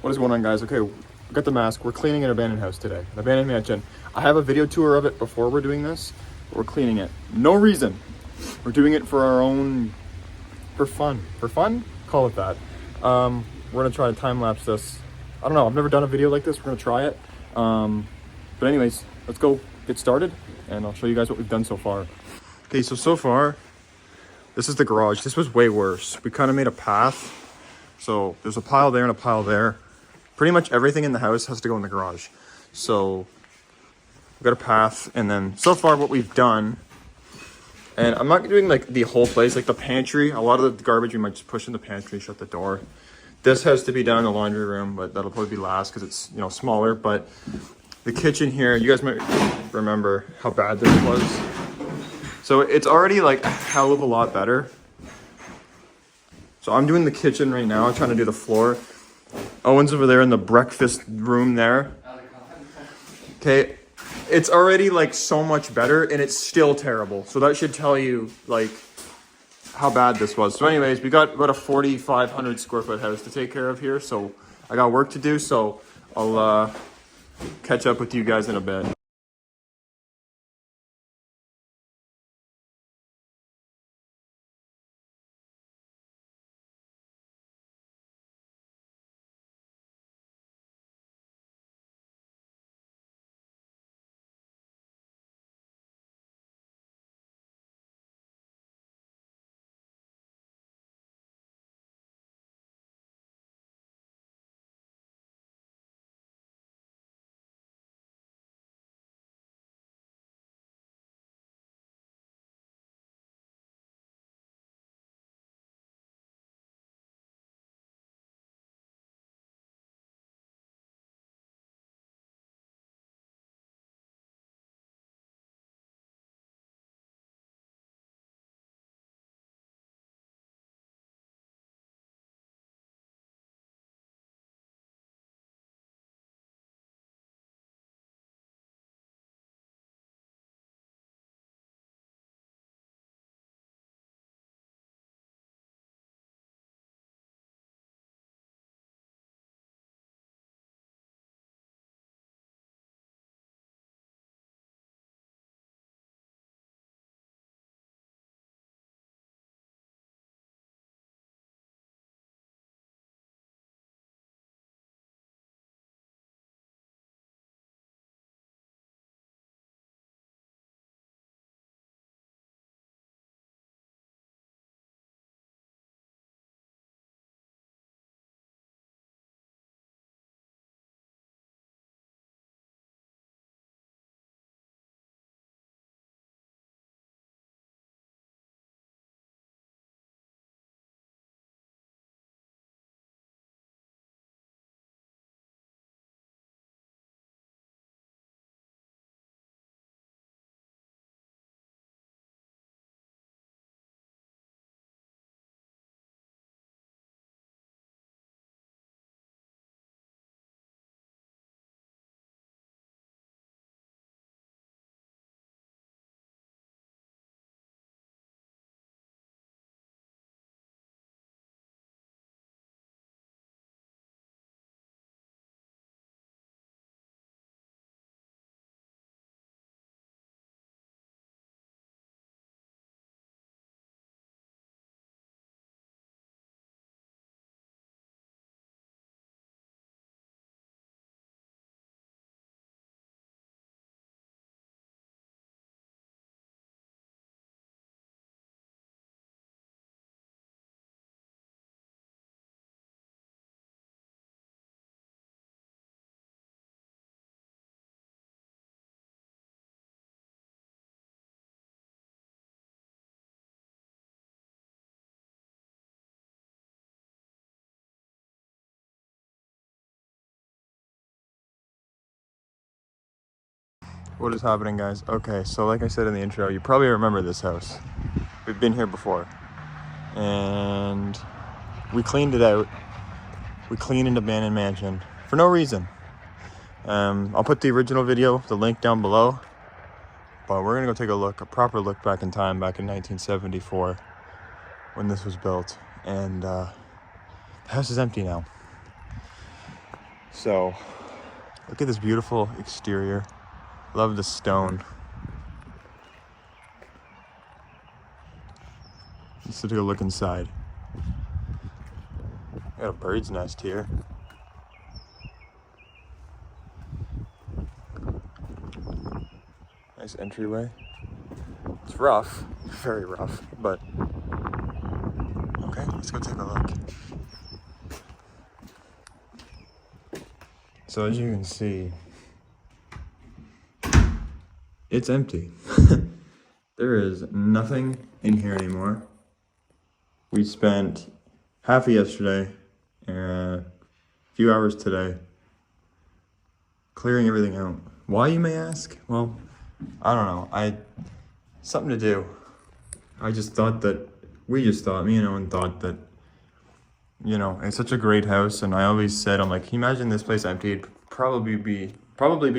What is going on, guys? Okay, we got the mask. We're cleaning an abandoned house today, an abandoned mansion. I have a video tour of it before we're doing this. We're cleaning it. No reason. We're doing it for our own, for fun. For fun? Call it that. We're gonna try to time lapse this. I don't know. I've never done a video like this. We're gonna try it. But anyways, let's go get started, and I'll show you guys what we've done so far. Okay, so far, this is the garage. This was way worse. We kind of made a path. So there's a pile there and a pile there. Pretty much everything in the house has to go in the garage. So we've got a path, and then so far what we've done, and I'm not doing like the whole place, like the pantry. A lot of the garbage we might just push in the pantry, shut the door. This has to be done in the laundry room, but that'll probably be last because it's, you know, smaller. But the kitchen here, you guys might remember how bad this was. So it's already like a hell of a lot better. So I'm doing the kitchen right now. I'm trying to do the floor. Owen's over there in the breakfast room there. Okay, it's already like so much better, and it's still terrible. So that should tell you like how bad this was. So anyways, we got about a 4,500 square foot house to take care of here. So I got work to do. So I'll catch up with you guys in a bit. What is happening, guys? Okay, so like I said in the intro, you probably remember this house. We've been here before, and we cleaned it out. We cleaned an abandoned mansion for no reason. I'll put the original video, the link down below, but we're gonna go take a proper look back in time, back in 1974, when this was built, and the house is empty now. So, look at this beautiful exterior. Love the stone. Let's take a look inside. Got a bird's nest here. Nice entryway. It's rough, very rough, but okay, let's go take a look. So as you can see, it's empty. There is nothing in here anymore. We spent half of yesterday and a few hours today clearing everything out. Why, you may ask? Well, I don't know. Something to do. We just thought, me and Owen thought that, you know, it's such a great house, and I always said, I'm like, can you imagine this place empty? It'd probably be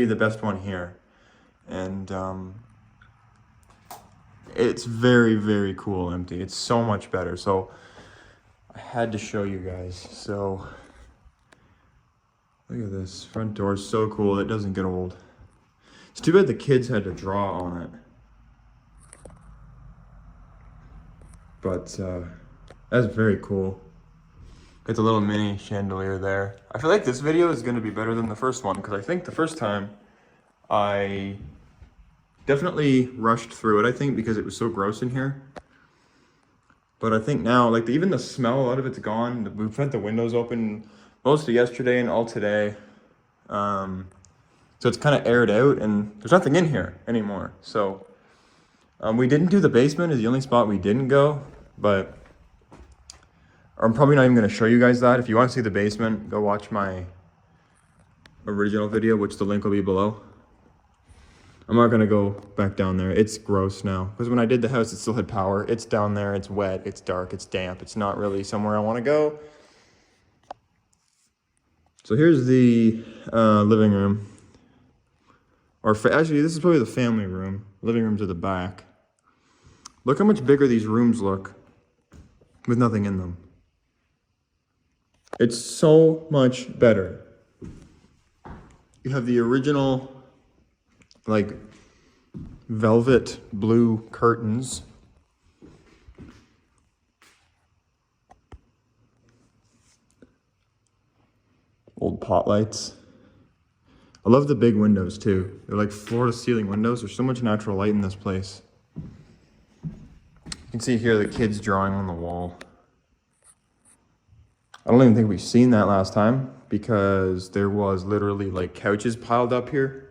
the best one here. And it's very, very cool empty. It's so much better. So I had to show you guys. So look at this front door, so cool. It doesn't get old. It's too bad the kids had to draw on it. But that's very cool. It's a little mini chandelier there. I feel like this video is going to be better than the first one, because I think the first time I definitely rushed through it, I think, because it was so gross in here. But I think now, like, even the smell, a lot of it's gone. We've had the windows open most of yesterday and all today. So it's kind of aired out, and there's nothing in here anymore. So we didn't do the basement, is the only spot we didn't go, but I'm probably not even going to show you guys that. If you want to see the basement, go watch my original video, which the link will be below. I'm not going to go back down there. It's gross now, because when I did the house, it still had power. It's down there. It's wet. It's dark. It's damp. It's not really somewhere I want to go. So here's the living room. Actually, this is probably the family room. Living room's at the back. Look how much bigger these rooms look with nothing in them. It's so much better. You have the original, like, velvet blue curtains. Old pot lights. I love the big windows too. They're like floor to ceiling windows. There's so much natural light in this place. You can see here the kids drawing on the wall. I don't even think we've seen that last time, because there was literally like couches piled up here.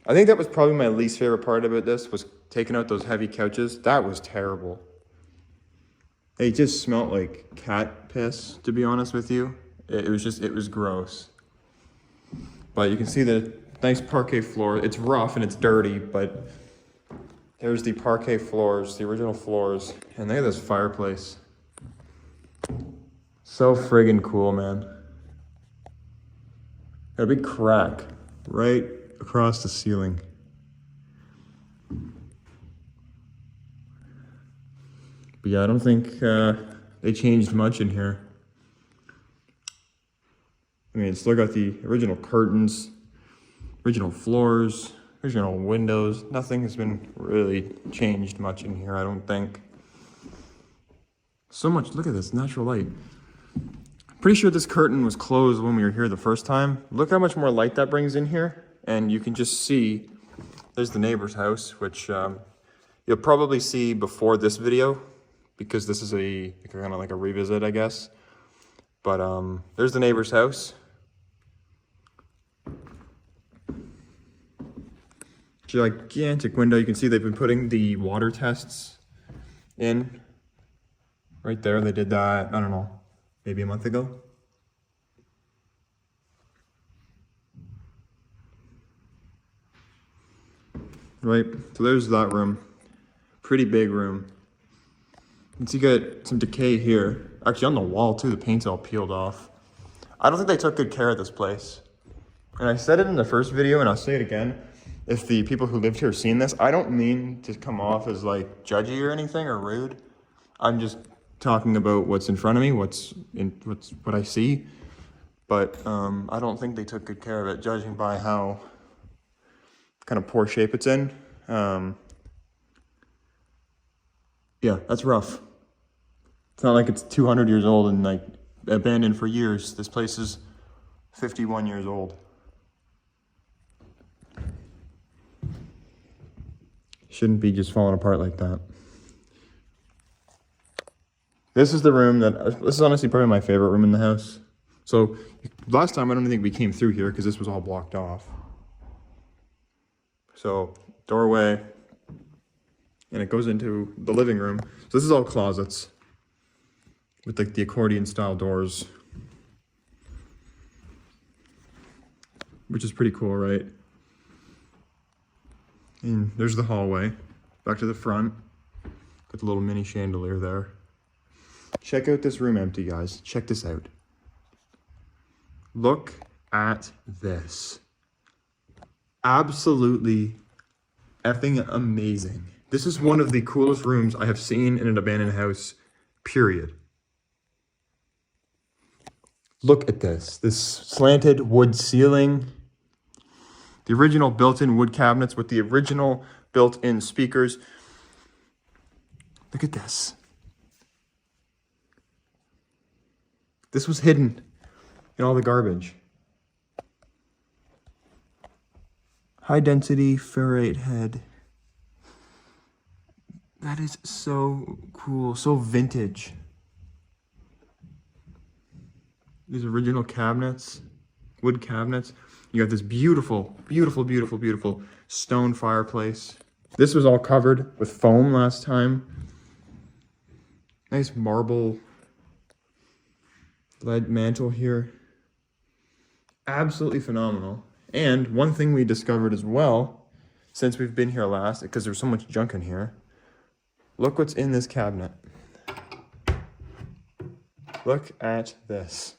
I think that was probably my least favorite part about this, was taking out those heavy couches. That was terrible. They just smelled like cat piss, to be honest with you. It was gross. But you can see the nice parquet floor. It's rough and it's dirty, but there's the parquet floors, the original floors. And look at this fireplace. So friggin' cool, man. Got a big crack right across the ceiling. But yeah, I don't think they changed much in here. I mean, it's still got the original curtains, original floors, original windows. Nothing has been really changed much in here, I don't think. So much, look at this, natural light. Pretty sure this curtain was closed when we were here the first time. Look how much more light that brings in here. And you can just see, there's the neighbor's house, which you'll probably see before this video, because this is a kind of like a revisit, I guess. But there's the neighbor's house. Gigantic window. You can see they've been putting the water tests in right there. They did that, I don't know, maybe a month ago. Right, so there's that room. Pretty big room. You can see you got some decay here. Actually on the wall too, the paint's all peeled off. I don't think they took good care of this place. And I said it in the first video, and I'll say it again. If the people who lived here seen this, I don't mean to come off as like judgy or anything or rude. I'm just talking about what's in front of me, what I see. but I don't think they took good care of it, judging by how kind of poor shape it's in. Yeah, that's rough. It's not like it's 200 years old and like abandoned for years. This place is 51 years old. Shouldn't be just falling apart like that. This is the room this is honestly probably my favorite room in the house. So last time I don't think we came through here because this was all blocked off. So doorway, and it goes into the living room. So this is all closets with like the accordion style doors, which is pretty cool, right? And there's the hallway, back to the front. Got the little mini chandelier there. Check out this room empty, guys. Check this out. Look at this. Absolutely effing amazing. This is one of the coolest rooms I have seen in an abandoned house, period. Look at this. This slanted wood ceiling. The original built-in wood cabinets with the original built-in speakers. Look at this. This was hidden in all the garbage. High density ferrite head. That is so cool, so vintage. These original cabinets, wood cabinets. You got this beautiful, beautiful, beautiful, beautiful stone fireplace. This was all covered with foam last time. Nice marble lead mantle here. Absolutely phenomenal. And one thing we discovered as well, since we've been here last, because there's so much junk in here, look what's in this cabinet. Look at this.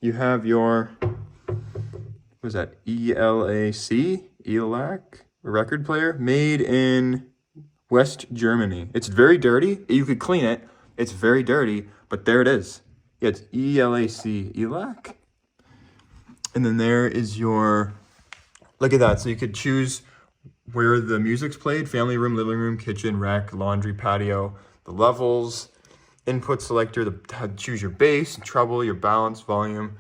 You have your, what is that, ELAC record player, made in West Germany. It's very dirty. You could clean it. It's very dirty, but there it is. Yeah, it's ELAC. And then there is your, look at that. So you could choose where the music's played: family room, living room, kitchen, rec, laundry, patio, the levels, input selector, choose your bass, treble, your balance, volume.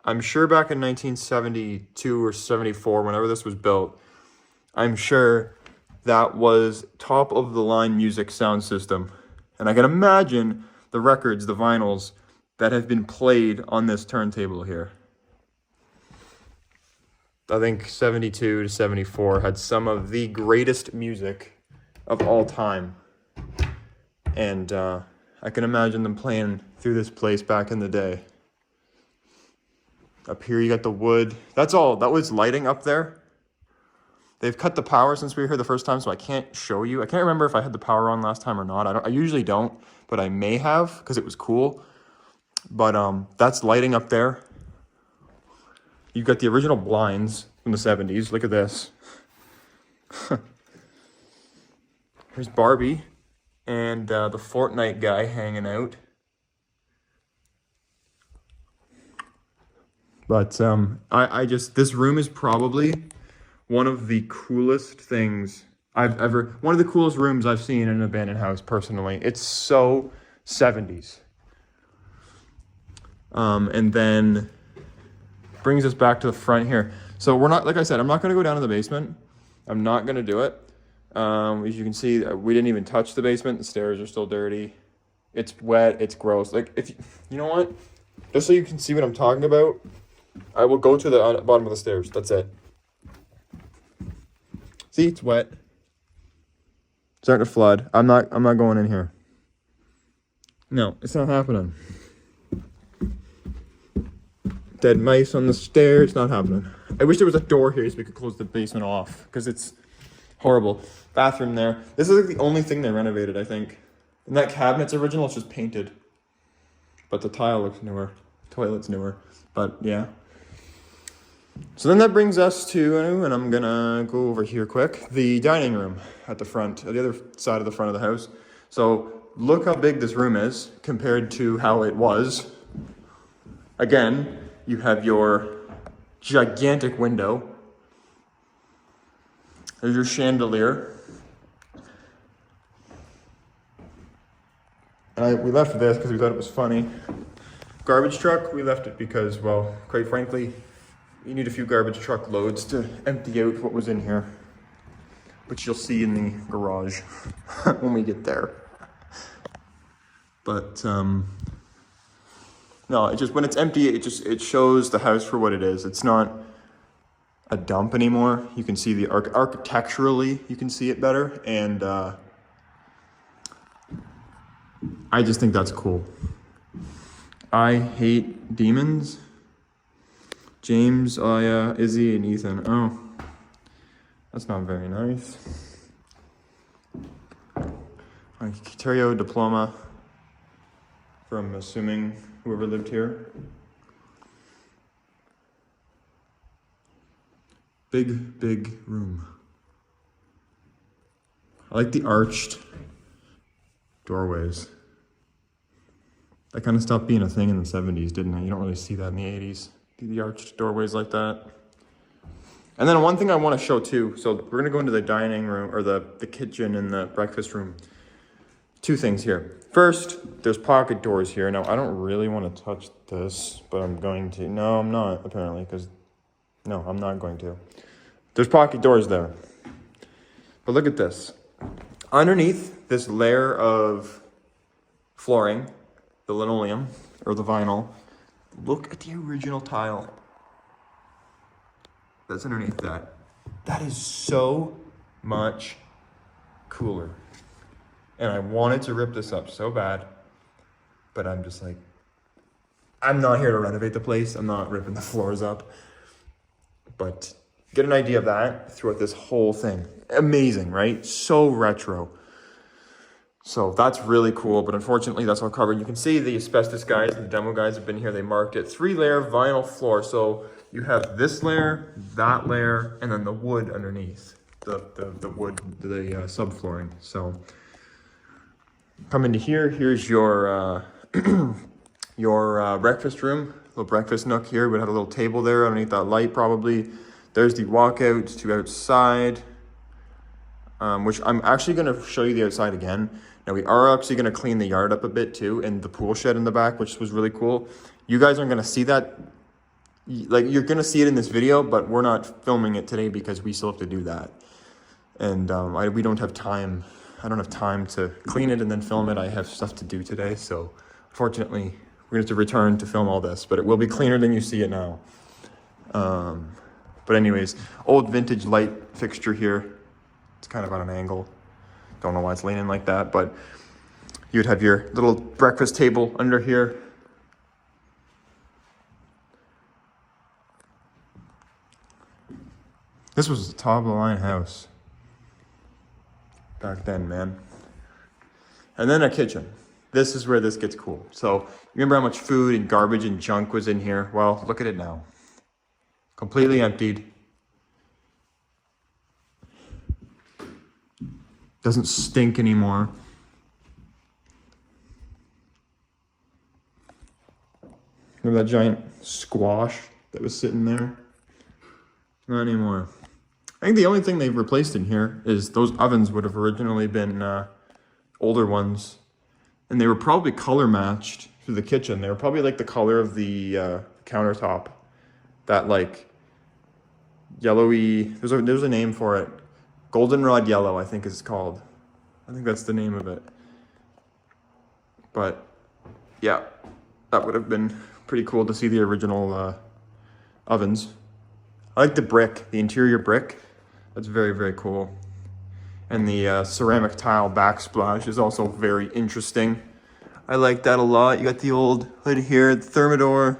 I'm sure back in 1972 or 74, whenever this was built, I'm sure that was top of the line music sound system. And I can imagine the records, the vinyls that have been played on this turntable here. I think 72 to 74 had some of the greatest music of all time. And I can imagine them playing through this place back in the day. Up here you got the wood. That's all. That was lighting up there. They've cut the power since we were here the first time, so I can't show you. I can't remember if I had the power on last time or not. I usually don't, but I may have because it was cool. But that's lighting up there. You've got the original blinds from the 70s. Look at this. Here's Barbie and the Fortnite guy hanging out. But I just, this room is probably one of the coolest things one of the coolest rooms I've seen in an abandoned house, personally. It's so 70s. And then brings us back to the front here. So we're not, like I said, I'm not going to go down to the basement. I'm not going to do it. As you can see, we didn't even touch the basement. The stairs are still dirty. It's wet. It's gross. Like, if you know what? Just so you can see what I'm talking about, I will go to the bottom of the stairs. That's it. See, it's wet. Starting to flood. I'm not going in here. No, it's not happening. Dead mice on the stairs. Not happening. I wish there was a door here so we could close the basement off, because it's horrible. Bathroom there. This is like the only thing they renovated, I think. And that cabinet's original. It's just painted. But the tile looks newer. Toilet's newer. But yeah. So then that brings us to, and I'm gonna go over here quick, the dining room at the front, at the other side of the front of the house. So look how big this room is compared to how it was. Again, You have your gigantic window. There's your chandelier. And we left this because we thought it was funny. Garbage truck, we left it because, well, quite frankly, you need a few garbage truck loads to empty out what was in here, which you'll see in the garage when we get there. But no, it just, when it's empty, it shows the house for what it is. It's not a dump anymore. You can see the architecturally, you can see it better, and I just think that's cool. I hate demons. James, Aya, Izzy, and Ethan. Oh, that's not very nice. Ontario diploma from, assuming, whoever lived here. Big, big room. I like the arched doorways. That kind of stopped being a thing in the 70s, didn't it? You don't really see that in the 80s. The arched doorways like that. And then one thing I want to show too, so we're gonna go into the dining room, or the kitchen and the breakfast room. Two things here. First, there's pocket doors here. Now, I don't really want to touch this, but I'm going to. No, I'm not, apparently, because, no, I'm not going to. There's pocket doors there. But look at this. Underneath this layer of flooring, the linoleum, or the vinyl, look at the original tile that's underneath that. That is so much cooler. And I wanted to rip this up so bad, but I'm just like, I'm not here to renovate the place. I'm not ripping the floors up. But get an idea of that throughout this whole thing. Amazing, right? So retro. So that's really cool, but unfortunately that's all covered. You can see the asbestos guys, the demo guys have been here. They marked it 3-layer vinyl floor. So you have this layer, that layer, and then the wood underneath, the wood, the subflooring. So come into here. Here's your your breakfast room, little breakfast nook here. We had a little table there underneath that light probably. There's the walkout to outside, which I'm actually going to show you the outside again. Now we are actually going to clean the yard up a bit too, and the pool shed in the back, which was really cool. You guys aren't going to see that. Like, you're going to see it in this video, but we're not filming it today because we still have to do that. And we don't have time. I don't have time to clean it and then film it. I have stuff to do today. So unfortunately, we're going to have to return to film all this, but it will be cleaner than you see it now. But anyways, old vintage light fixture here. It's kind of on an angle. Don't know why it's leaning like that, but you'd have your little breakfast table under here. This was a top of the line house back then, man. And then a kitchen. This is where this gets cool. So remember how much food and garbage and junk was in here? Well, look at it now. Completely emptied. Doesn't stink anymore. Remember that giant squash that was sitting there? Not anymore. I think the only thing they've replaced in here is those ovens would have originally been older ones. And they were probably color matched to the kitchen. They were probably like the color of the countertop. That like yellowy, there's a name for it. Goldenrod yellow, I think is called. I think that's the name of it. But yeah, that would have been pretty cool to see the original ovens. I like the brick, the interior brick. That's very, very cool. And the ceramic tile backsplash is also very interesting. I like that a lot. You got the old hood here, the Thermador.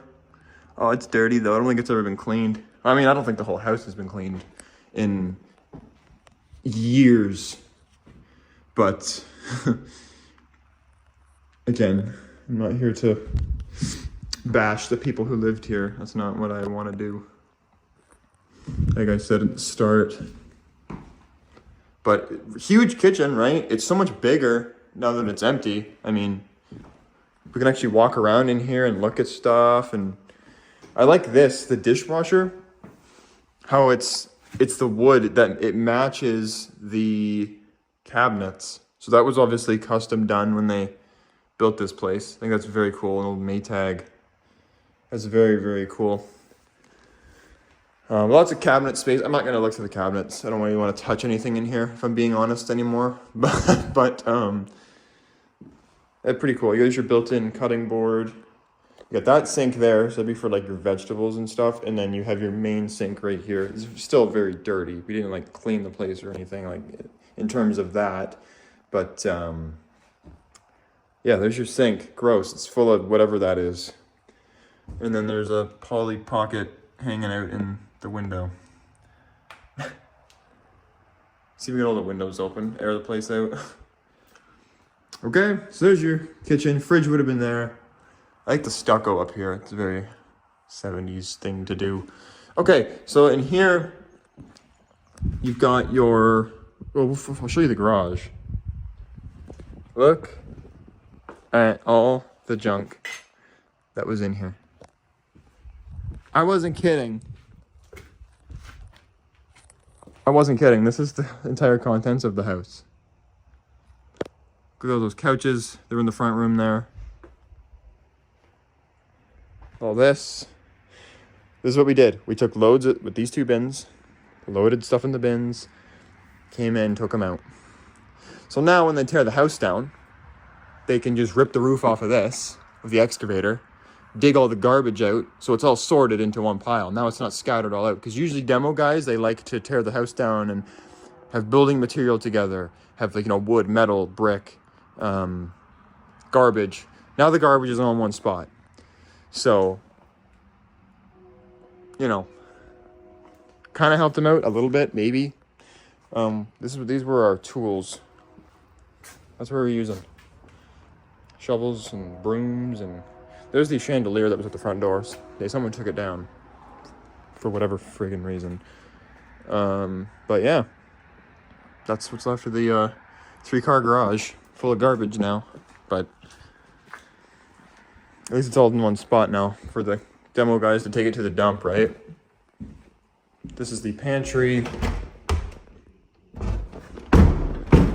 Oh, it's dirty though. I don't think it's ever been cleaned. I mean, I don't think the whole house has been cleaned in years. But again, I'm not here to bash the people who lived here. That's not what I want to do. Like I said at the start. But huge kitchen, right? It's so much bigger now that it's empty. I mean, we can actually walk around in here and look at stuff. And I like this, the dishwasher, how it's the wood that it matches the cabinets. So that was obviously custom done when they built this place. I think that's very cool. An old Maytag. That's very, very cool. Lots of cabinet space. I'm not gonna look through the cabinets. I don't really want to touch anything in here, if I'm being honest anymore. But that's pretty cool. You got your built-in cutting board. You got that sink there, so that'd be for like your vegetables and stuff. And then you have your main sink right here. It's still very dirty. We didn't like clean the place or anything like in terms of that. But yeah, there's your sink. Gross. It's full of whatever that is. And then there's a Polly Pocket hanging out in the window. See if we get all the windows open, air the place out. Okay, so there's your kitchen. Fridge would have been there. I like the stucco up here. It's a very 70s thing to do. Okay, so in here, you've got your, well, I'll show you the garage. Look at all the junk that was in here. I wasn't kidding. I wasn't kidding. This is the entire contents of the house. Look at all those couches. They're in the front room there. All this. This is what we did. We took loads with these two bins, loaded stuff in the bins, came in, took them out. So now when they tear the house down, they can just rip the roof off of this with the excavator, dig all the garbage out, so it's all sorted into one pile. Now it's not scattered all out, because usually demo guys, they like to tear the house down and have building material together, have like, you know, wood, metal, brick, garbage. Now the garbage is all in one spot. So, you know, kind of helped them out a little bit, maybe. These were our tools. That's what we were using. Shovels and brooms, and there's the chandelier that was at the front doors. Someone took it down for whatever friggin' reason. But yeah, that's what's left of the 3-car garage, full of garbage now. But at least it's all in one spot now for the demo guys to take it to the dump, right? This is the pantry.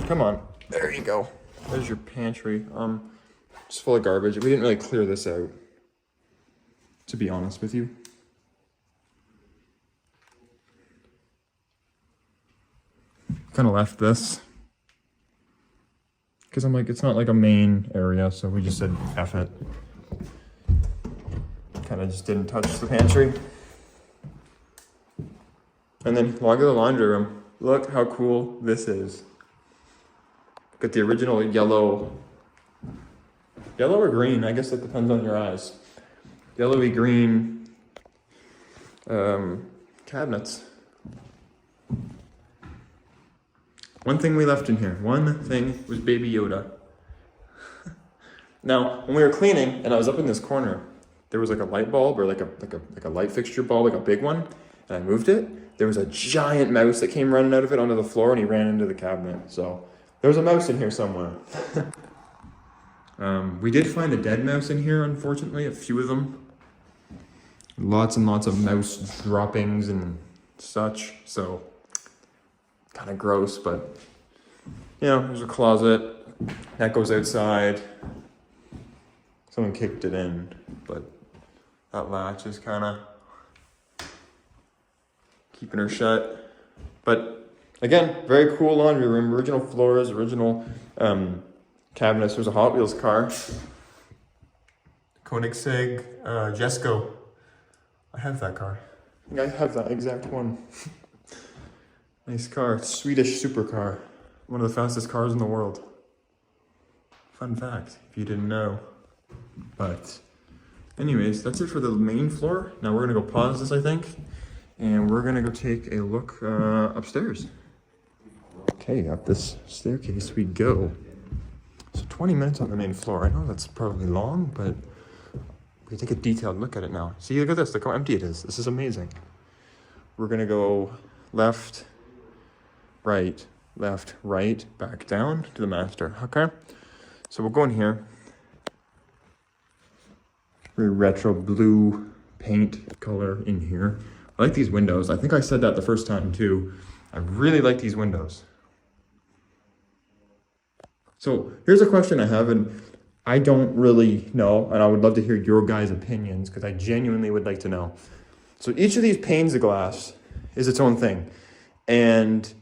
Come on, there you go. There's your pantry. Just full of garbage. We didn't really clear this out, to be honest with you. Kind of left this because I'm like, it's not like a main area, so we just said F it. Kind of just didn't touch the pantry. And then log of the laundry room. Look how cool this is. Got the original yellow or green, I guess that depends on your eyes. Yellowy green cabinets. One thing we left in here. One thing was Baby Yoda. Now, when we were cleaning and I was up in this corner, there was like a light bulb or like a light fixture bulb, like a big one, and I moved it. There was a giant mouse that came running out of it onto the floor, and he ran into the cabinet. So there was a mouse in here somewhere. We did find a dead mouse in here, unfortunately, a few of them. Lots and lots of mouse droppings and such, so kind of gross, but you know, there's a closet that goes outside. Someone kicked it in, but that latch is kind of keeping her shut. But again, very cool laundry room, original floors, original cabinets. There's a Hot Wheels car, Koenigsegg Jesko. I have that car. I think I have that exact one. Nice car, Swedish supercar. One of the fastest cars in the world. Fun fact, if you didn't know. But anyways, that's it for the main floor. Now we're gonna go pause this, I think, and we're gonna go take a look upstairs. Okay, up this staircase we go. So 20 minutes on the main floor. I know that's probably long, but we take a detailed look at it now. See, look at this, look how empty it is. This is amazing. We're gonna go left, right, back down to the master, okay? So we'll go in here. Very retro blue paint color in here. I like these windows. I think I said that the first time too. I really like these windows. So here's a question I have, and I don't really know, and I would love to hear your guys' opinions because I genuinely would like to know. So each of these panes of glass is its own thing, and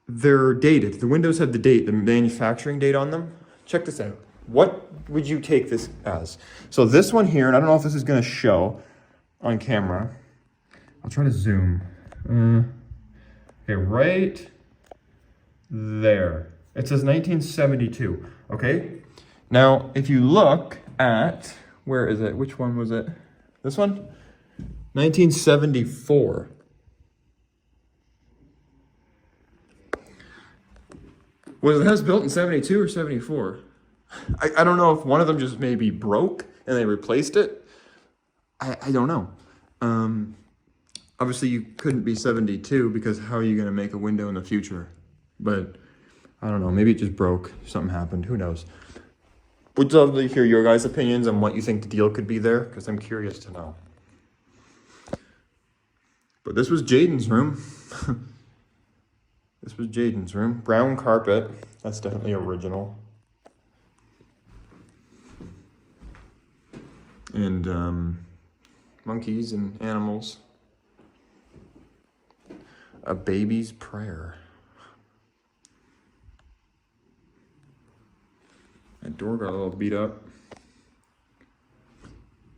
they're dated. The windows have the date, the manufacturing date on them. Check this out. What would you take this as? So this one here, and I don't know if this is going to show on camera. I'll try to zoom. Okay, right there. It says 1972, okay? Now, if you look at, where is it? Which one was it? This one? 1974. Was the house built in 72 or 74? I don't know if one of them just maybe broke and they replaced it. I don't know. Obviously you couldn't be 72 because how are you going to make a window in the future? But I don't know, maybe it just broke, something happened, who knows. Would love to hear your guys' opinions on what you think the deal could be there, because I'm curious to know. But this was Jaden's room. This was Jaden's room. Brown carpet, that's definitely original. And monkeys and animals. A baby's prayer. That door got a little beat up.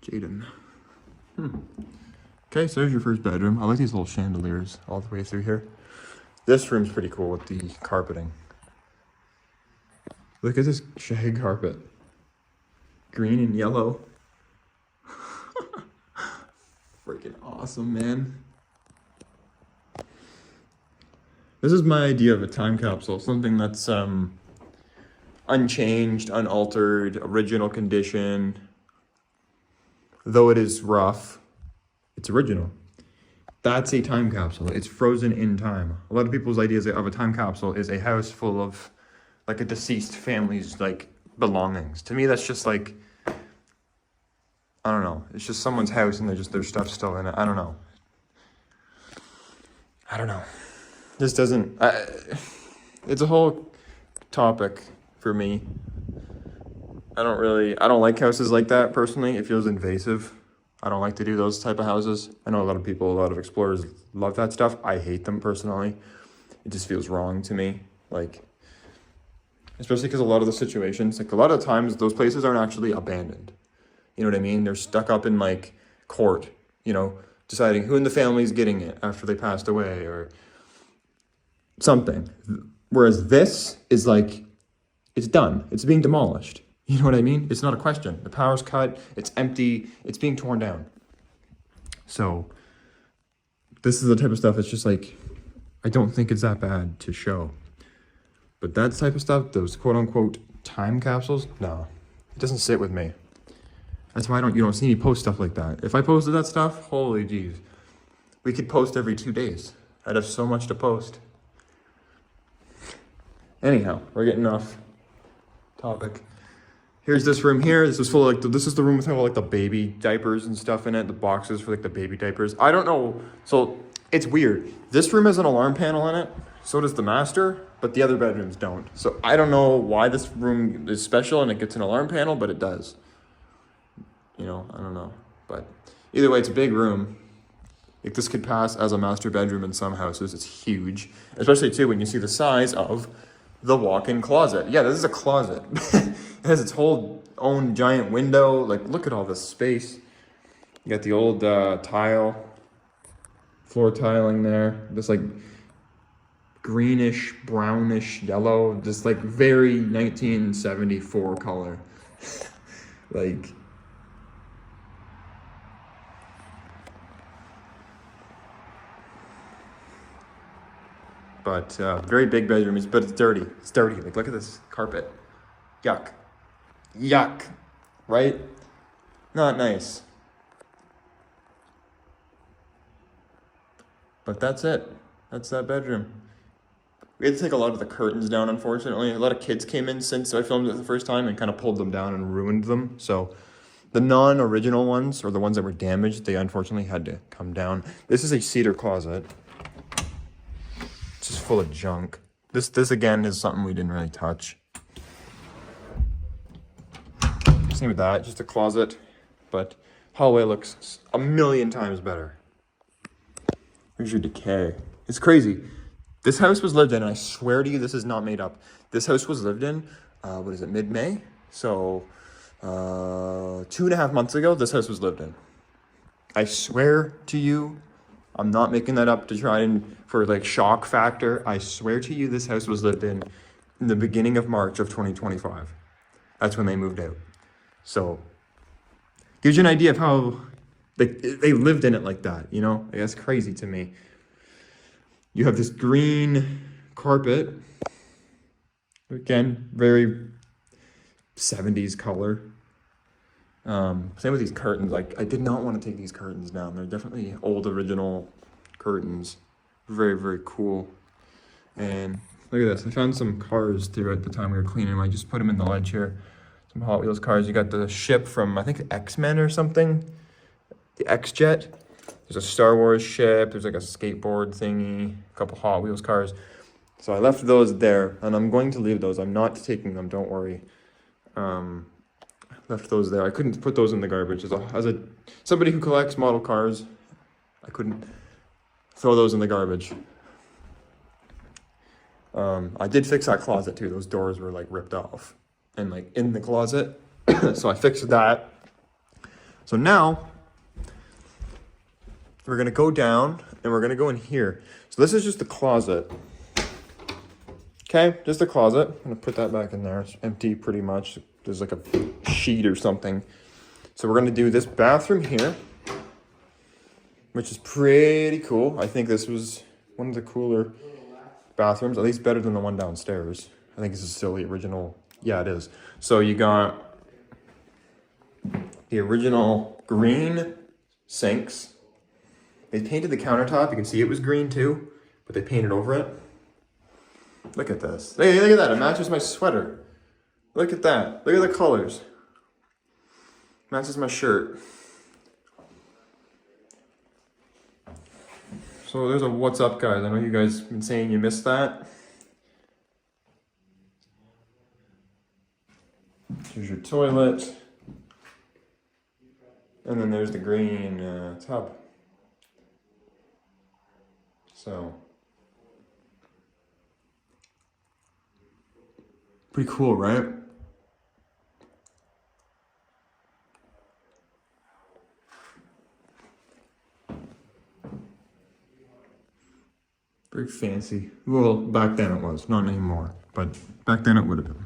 Jaden. Okay, so there's your first bedroom. I like these little chandeliers all the way through here. This room's pretty cool with the carpeting. Look at this shag carpet. Green and yellow. Freaking awesome, man. This is my idea of a time capsule. Something that's unchanged, unaltered, original condition. Though it is rough, it's original. That's a time capsule. It's frozen in time. A lot of people's ideas of a time capsule is a house full of like a deceased family's like belongings. To me, that's just like, I don't know. It's just someone's house and their stuff's still in it. I don't know. This doesn't, it's a whole topic for me. I don't like houses like that personally. It feels invasive. I don't like to do those type of houses. I know a lot of people, a lot of explorers love that stuff. I hate them personally. It just feels wrong to me. Like, especially because a lot of the situations, like a lot of times those places aren't actually abandoned. You know what I mean? They're stuck up in like court, you know, deciding who in the family is getting it after they passed away or something. Whereas this is like, it's done. It's being demolished. You know what I mean? It's not a question. The power's cut. It's empty. It's being torn down. So this is the type of stuff that's just like, I don't think it's that bad to show. But that type of stuff, those quote unquote time capsules, no, it doesn't sit with me. That's why you don't see me post stuff like that. If I posted that stuff, holy jeez, we could post every 2 days. I'd have so much to post. Anyhow, we're getting off topic. Here's this room here. This is full of like, this is the room with all like the baby diapers and stuff in it. The boxes for like the baby diapers. I don't know. So it's weird. This room has an alarm panel in it. So does the master, but the other bedrooms don't. So I don't know why this room is special and it gets an alarm panel, but it does. You know, I don't know. But either way, it's a big room. Like this could pass as a master bedroom in some houses. It's huge, especially too when you see the size of the walk-in closet. Yeah, this is a closet. It has its whole own giant window. Like, look at all this space. You got the old floor tiling there. This like greenish, brownish yellow. Just like very 1974 color. Like, but very big bedroom, but it's dirty. It's dirty. Like, look at this carpet. Yuck. Yuck. Right? Not nice. But that's it. That's that bedroom. We had to take a lot of the curtains down, unfortunately. A lot of kids came in since I filmed it the first time and kind of pulled them down and ruined them. So The non-original ones, or the ones that were damaged, they unfortunately had to come down. This is a cedar closet. It's just full of junk. This again is something we didn't really touch. Same with that, just a closet, but hallway looks a million times better. Here's your decay. It's crazy. This house was lived in, and I swear to you, this is not made up. This house was lived in, what is it, mid-May? So, 2.5 months ago, this house was lived in. I swear to you, I'm not making that up to try and, for like shock factor. I swear to you, this house was lived in the beginning of March of 2025. That's when they moved out. So, gives you an idea of how they lived in it like that, you know? Like, that's crazy to me. You have this green carpet. Again, very 70s color. Same with these curtains. Like, I did not want to take these curtains down. They're definitely old original curtains. Very, very cool. And look at this. I found some cars throughout the time we were cleaning them. I just put them in the ledge here. Some Hot Wheels cars. You got the ship from, I think, the X-Men or something. The X-Jet. There's a Star Wars ship. There's like a skateboard thingy. A couple Hot Wheels cars. So I left those there, and I'm going to leave those. I'm not taking them, don't worry. Left those there. I couldn't put those in the garbage. As somebody who collects model cars, I couldn't throw those in the garbage. I did fix that closet too. Those doors were like ripped off and like in the closet. So I fixed that. So now we're gonna go down and we're gonna go in here. So this is just the closet. Okay, just a closet. I'm gonna put that back in there. It's empty pretty much. There's like a sheet or something. So we're gonna do this bathroom here, which is pretty cool. I think this was one of the cooler bathrooms, at least better than the one downstairs. I think this is still the original. Yeah, it is. So you got the original green sinks. They painted the countertop. You can see it was green too, but they painted over it. Look at this. Hey, look at that. It matches my sweater. Look at that. Look at the colors. Matches my shirt. So there's a what's up, guys. I know you guys have been saying you missed that. Here's your toilet. And then there's the green tub. So, pretty cool, right? Very fancy. Well, back then it was, not anymore, but back then it would have been.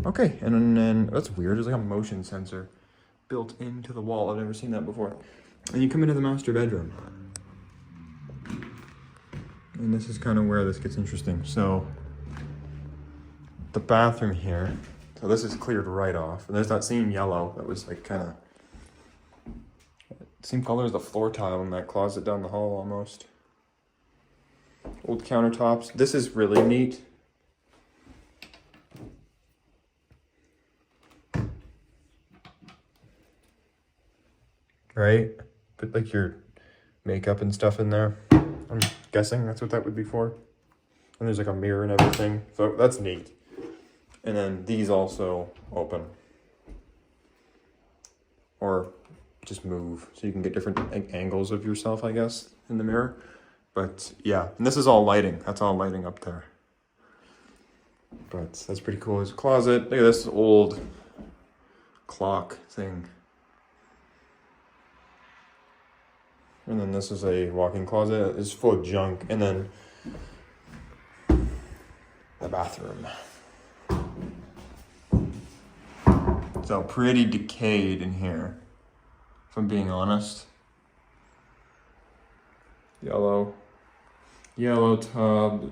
Okay, and then that's weird. There's like a motion sensor built into the wall. I've never seen that before. And you come into the master bedroom. And this is kind of where this gets interesting. So, the bathroom here. So this is cleared right off. And there's that same yellow that was like kind of same color as the floor tile in that closet down the hall almost. Old countertops. This is really neat. Right? Put like your makeup and stuff in there. I'm guessing that's what that would be for. And there's like a mirror and everything. So that's neat. And then these also open. Or just move. So you can get different angles of yourself, I guess, in the mirror. But yeah, and this is all lighting. That's all lighting up there. But that's pretty cool. There's a closet. Look at this old clock thing. And then this is a walk-in closet. It's full of junk. And then the bathroom. So pretty decayed in here, if I'm being honest. Yellow tub.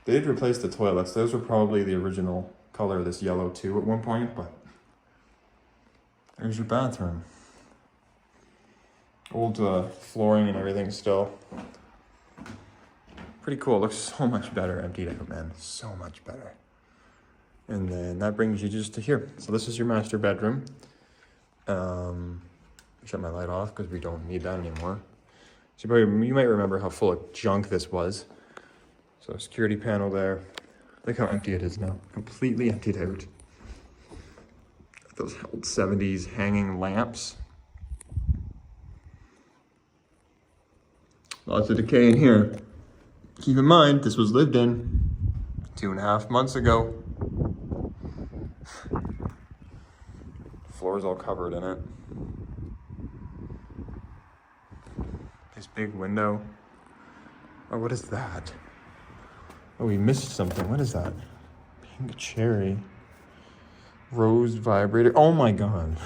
They did replace the toilets. Those were probably the original color of this yellow too at one point, but there's your bathroom. Old flooring and everything still. Pretty cool. It looks so much better emptied out, man. So much better. And then that brings you just to here. So this is your master bedroom. Shut my light off because we don't need that anymore. So you might remember how full of junk this was. So security panel there. Look how empty it is now. Completely emptied out. Those old 70s hanging lamps. Lots of decay in here. Keep in mind, this was lived in 2.5 months ago. Floor's all covered in it. This big window. Oh, what is that? Oh, we missed something. What is that? Pink cherry. Rose vibrator. Oh my god.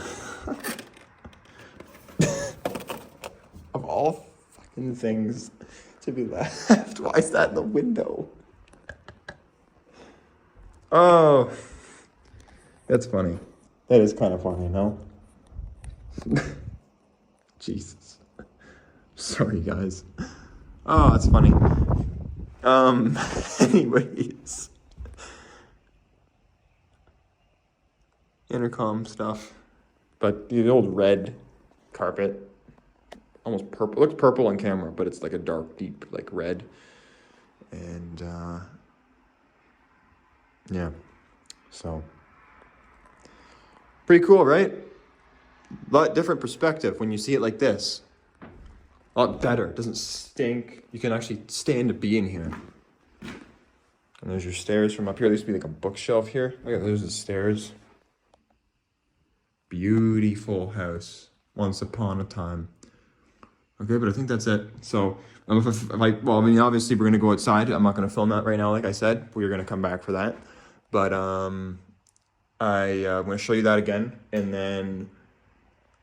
Of all fucking things to be left, why is that in the window? Oh, that's funny. That is kind of funny, no? Jesus. Sorry, guys. Oh, that's funny. Anyways. Intercom stuff. But the old red carpet. Almost purple. It looks purple on camera, but it's like a dark, deep, like red. And, yeah. So. Pretty cool, right? A lot different perspective when you see it like this. A lot better. It doesn't stink. You can actually stand to be in here. And there's your stairs from up here. There used to be like a bookshelf here. Look at there's the stairs. Beautiful house. Once upon a time. Okay, but I think that's it. So, obviously we're gonna go outside. I'm not gonna film that right now, like I said. We're gonna come back for that. But I'm gonna show you that again, and then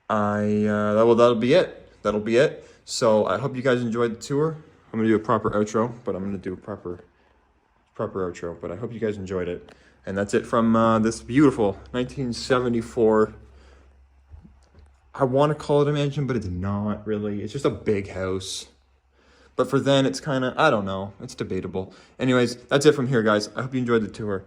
that'll be it. That'll be it. So I hope you guys enjoyed the tour. I'm gonna do a proper outro, but I'm gonna do a proper outro. But I hope you guys enjoyed it. And that's it from this beautiful 1974. I want to call it a mansion, but it's not really. It's just a big house. But for then, it's kind of, I don't know. It's debatable. Anyways, that's it from here, guys. I hope you enjoyed the tour.